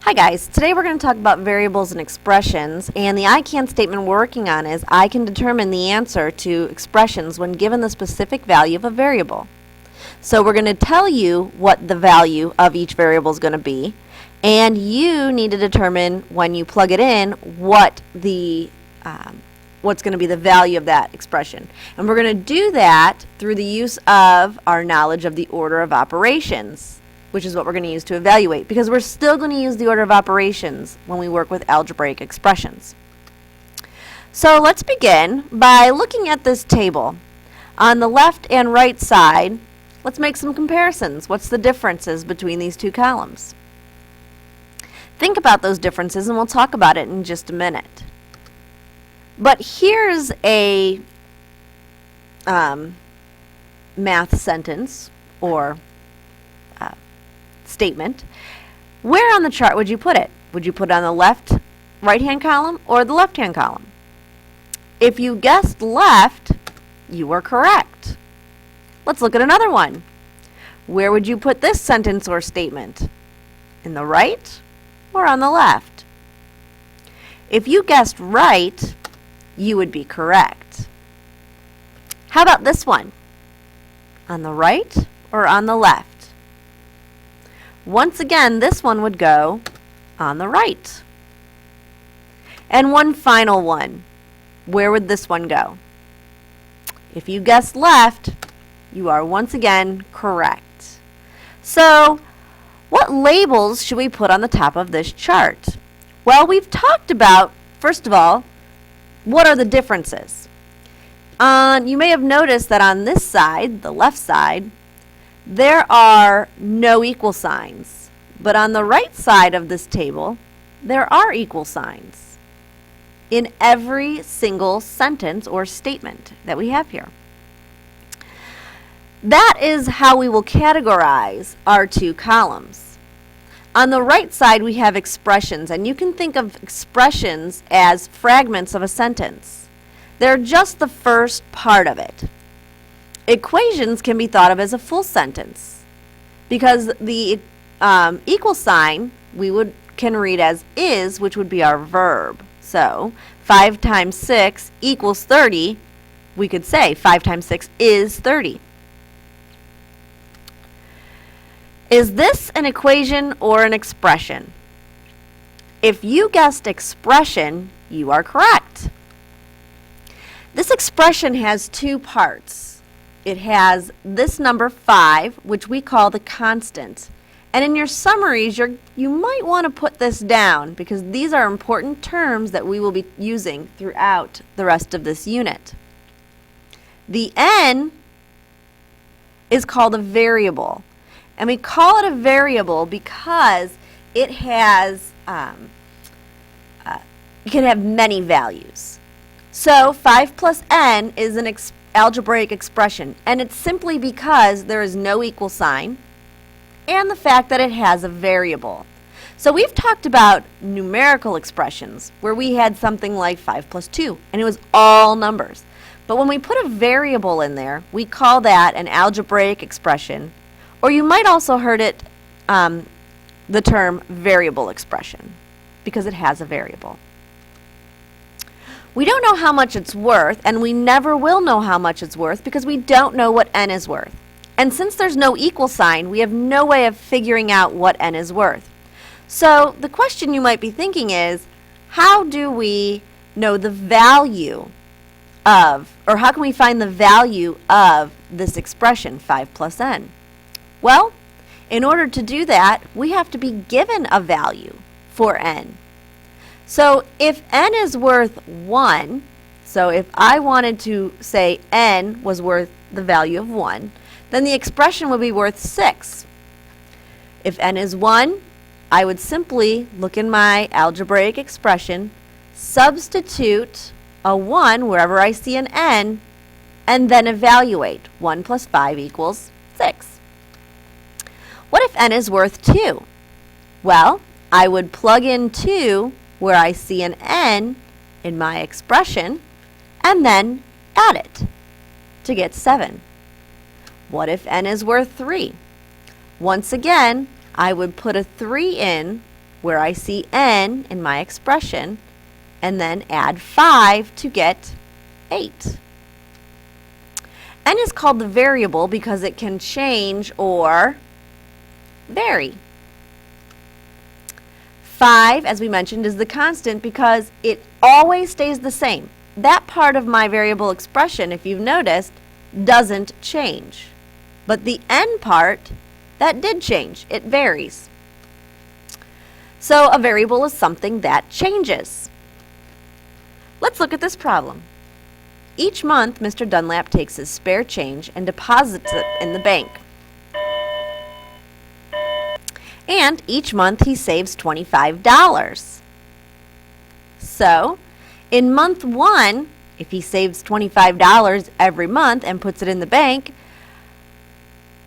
Hi guys, today we're going to talk about variables and expressions, and the I can statement we're working on is I can determine the answer to expressions when given the specific value of a variable. So we're going to tell you what the value of each variable is going to be, and you need to determine when you plug it in what's going to be the value of that expression. And we're going to do that through the use of our knowledge of the order of operations, which is what we're going to use to evaluate, because we're still going to use the order of operations when we work with algebraic expressions. So let's begin by looking at this table. On the left and right side, let's make some comparisons. What's the differences between these two columns? Think about those differences and we'll talk about it in just a minute. But here's a math sentence or statement. Where on the chart would you put it? Would you put it on the right-hand column or the left-hand column? If you guessed left, you were correct. Let's look at another one. Where would you put this sentence or statement? In the right or on the left? If you guessed right, you would be correct. How about this one? On the right or on the left? Once again, this one would go on the right. And one final one. Where would this one go? If you guessed left, you are once again correct. So, what labels should we put on the top of this chart? Well, we've talked about, first of all, what are the differences? You may have noticed that on this side, the left side, there are no equal signs, but on the right side of this table, there are equal signs in every single sentence or statement that we have here. That is how we will categorize our two columns. On the right side, we have expressions, and you can think of expressions as fragments of a sentence. They're just the first part of it. Equations can be thought of as a full sentence because the equal sign can read as is, which would be our verb. So 5 times 6 equals 30. We could say 5 times 6 is 30. Is this an equation or an expression? If you guessed expression, you are correct. This expression has two parts. It has this number 5, which we call the constant. And in your summaries, you might want to put this down because these are important terms that we will be using throughout the rest of this unit. The n is called a variable. And we call it a variable because it has, it can have many values. So 5 plus n is an algebraic expression, and it's simply because there is no equal sign and the fact that it has a variable. So we've talked about numerical expressions where we had something like 5 plus 2 and it was all numbers. But when we put a variable in there, we call that an algebraic expression, or you might also heard it the term variable expression because it has a variable. We don't know how much it's worth, and we never will know how much it's worth because we don't know what n is worth. And since there's no equal sign, we have no way of figuring out what n is worth. So the question you might be thinking is, how do we know the value of, or how can we find the value of this expression, 5 plus n? Well, in order to do that, we have to be given a value for n. So if n is worth 1, so if I wanted to say n was worth the value of 1, then the expression would be worth 6. If n is 1, I would simply look in my algebraic expression, substitute a 1 wherever I see an n, and then evaluate. 1 plus 5 equals 6. What if n is worth 2? Well, I would plug in 2 where I see an n in my expression, and then add it to get 7. What if n is worth 3? Once again, I would put a 3 in where I see n in my expression, and then add 5 to get 8. N is called the variable because it can change or vary. 5, as we mentioned, is the constant because it always stays the same. That part of my variable expression, if you've noticed, doesn't change. But the n part, that did change. It varies. So a variable is something that changes. Let's look at this problem. Each month, Mr. Dunlap takes his spare change and deposits it in the bank. And each month he saves $25. So, in month 1, if he saves $25 every month and puts it in the bank,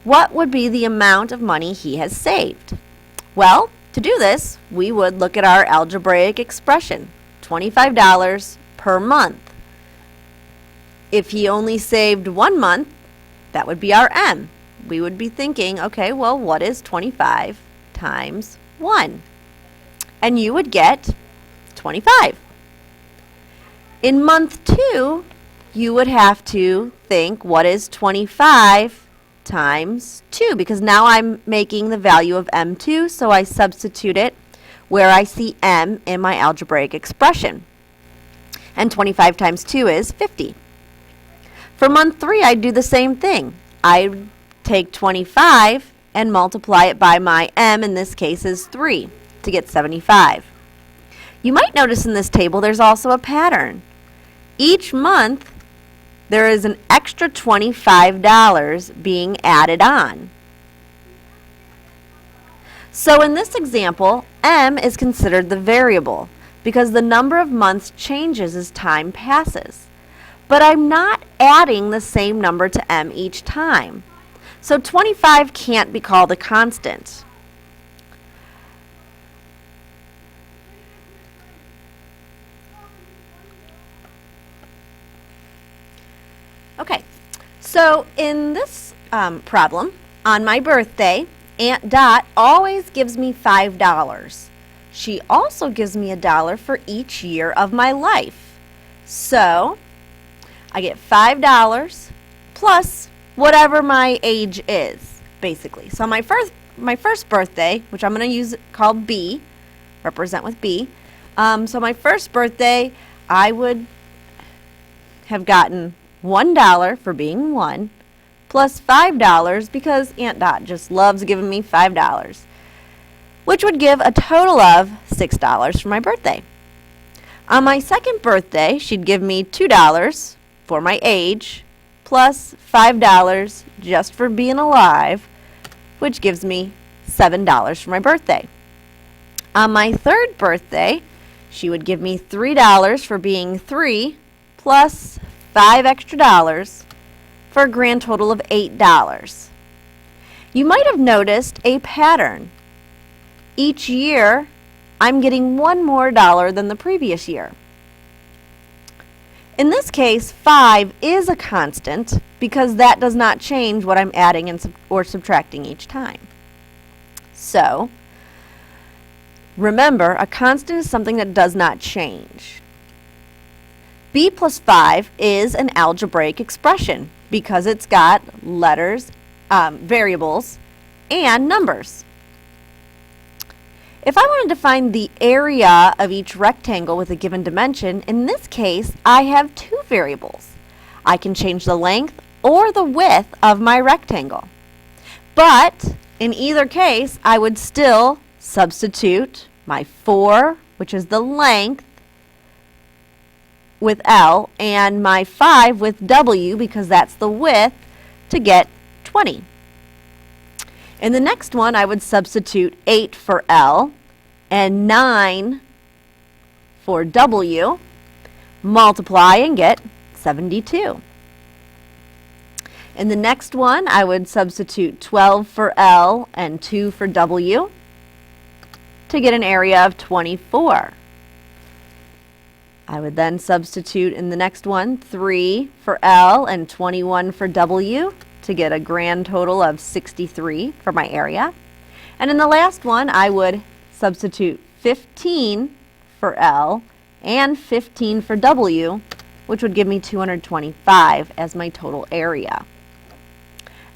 what would be the amount of money he has saved? Well, to do this, we would look at our algebraic expression, $25 per month. If he only saved 1 month, that would be our M. We would be thinking, okay, well, what is 25 times 1? And you would get 25. In month 2, you would have to think, what is 25 times 2? Because now I'm making the value of M2, so I substitute it where I see M in my algebraic expression. And 25 times 2 is 50. For month 3, I'd do the same thing. I take 25 and multiply it by my M, in this case is 3, to get 75. You might notice in this table there's also a pattern. Each month, there is an extra $25 being added on. So in this example, M is considered the variable because the number of months changes as time passes. But I'm not adding the same number to M each time. So 25 can't be called a constant. Okay, so in this problem, on my birthday, Aunt Dot always gives me $5. She also gives me $1 for each year of my life. So I get $5 plus whatever my age is, basically. So my first birthday, which I'm going to use called B, represent with B. So my first birthday, I would have gotten $1 for being 1, plus $5 because Aunt Dot just loves giving me $5, which would give a total of $6 for my birthday. On my second birthday, she'd give me $2 for my age, plus $5 just for being alive, which gives me $7 for my birthday. On my third birthday, she would give me $3 for being 3, plus $5 extra for a grand total of $8. You might have noticed a pattern. Each year, I'm getting $1 more than the previous year. In this case, 5 is a constant because that does not change what I'm adding and or subtracting each time. So, remember, a constant is something that does not change. B plus 5 is an algebraic expression because it's got letters, variables, and numbers. If I wanted to find the area of each rectangle with a given dimension, in this case, I have 2 variables. I can change the length or the width of my rectangle. But in either case, I would still substitute my 4, which is the length, with L, and my 5 with W, because that's the width, to get 20. In the next one, I would substitute 8 for L and 9 for W, multiply and get 72. In the next one, I would substitute 12 for L and 2 for W to get an area of 24. I would then substitute in the next one 3 for L and 21 for W to get a grand total of 63 for my area. And in the last one, I would substitute 15 for L and 15 for W, which would give me 225 as my total area.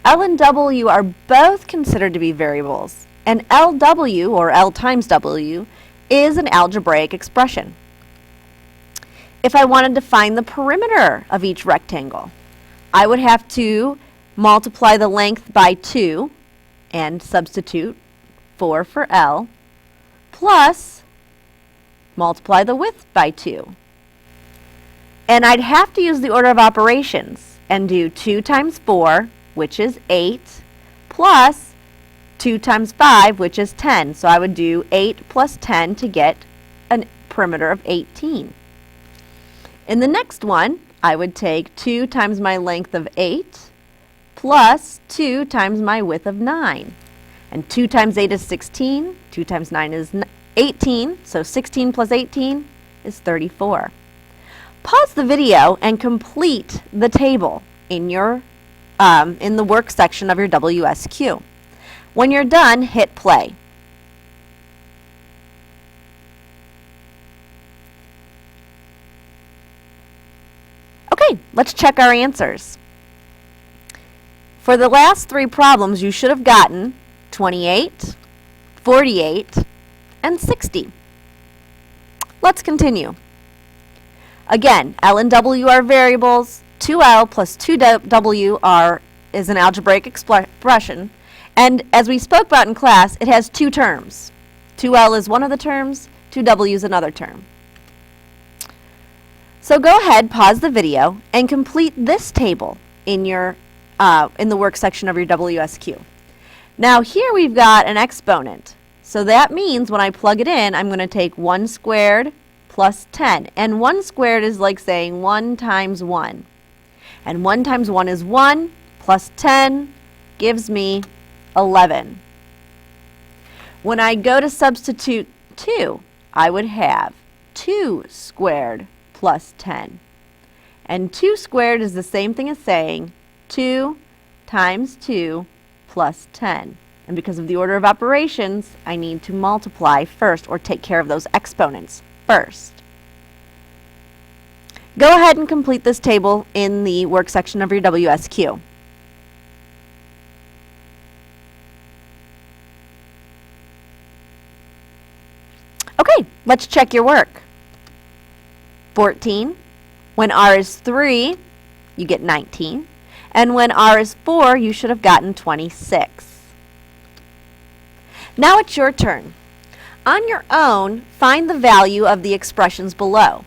L and W are both considered to be variables, and LW, or L times W, is an algebraic expression. If I wanted to find the perimeter of each rectangle, I would have to multiply the length by 2 and substitute 4 for L, plus multiply the width by 2. And I'd have to use the order of operations and do 2 times 4, which is 8, plus 2 times 5, which is 10. So I would do 8 plus 10 to get a perimeter of 18. In the next one, I would take 2 times my length of 8 plus 2 times my width of 9. And 2 times 8 is 16, 2 times 9 is 18, so 16 plus 18 is 34. Pause the video and complete the table in your in the work section of your WSQ. When you're done, hit play. Okay, let's check our answers. For the last 3 problems, you should have gotten 28, 48, and 60. Let's continue. Again, L and W are variables. 2L plus 2W is an algebraic expression. And as we spoke about in class, it has 2 terms. 2L is one of the terms, 2W is another term. So go ahead, pause the video, and complete this table in your in the work section of your WSQ. Now here we've got an exponent. So that means when I plug it in, I'm going to take 1 squared plus 10. And 1 squared is like saying 1 times 1. And 1 times 1 is 1, plus 10 gives me 11. When I go to substitute 2, I would have 2 squared plus 10. And 2 squared is the same thing as saying 2 times 2 plus 10. And because of the order of operations, I need to multiply first or take care of those exponents first. Go ahead and complete this table in the work section of your WSQ. Okay, let's check your work. 14. When R is 3, you get 19. And when R is 4, you should have gotten 26. Now it's your turn. On your own, find the value of the expressions below.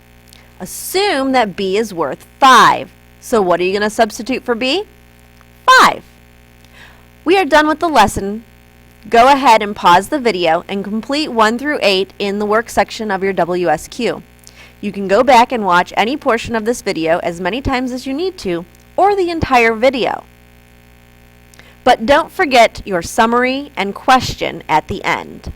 Assume that B is worth 5. So what are you going to substitute for B? 5. We are done with the lesson. Go ahead and pause the video and complete 1 through 8 in the work section of your WSQ. You can go back and watch any portion of this video as many times as you need to, or the entire video. But don't forget your summary and question at the end.